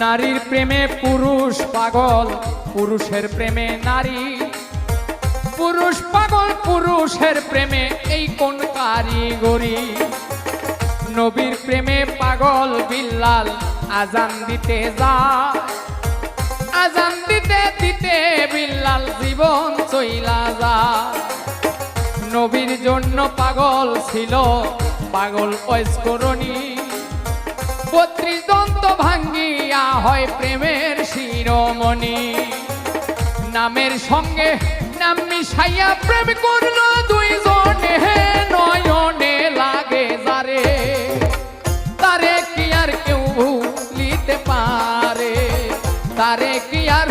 নারীর প্রেমে পুরুষ পাগল, পুরুষের প্রেমে নারী। পুরুষ পাগল পুরুষের প্রেমে, এই কোন কারিগরি। নবীর প্রেমে পাগল বিল্লাল, আজান দিতে যায়। আজান দিতে দিতে বিল্লাল জীবন চইলা যায়। নবীর জন্য পাগল ছিল, পাগল ঐস্করণী। 32 দন্ত ভাঙ্গিয়া হয় প্রেমের শিরোমণি। নামের সঙ্গে নাম মিশাইয়া প্রেম করলো দুইজনে, নয়নে লাগে যারে, তারে কি আর কেউ ভুলিতে পারে, তারে কি আর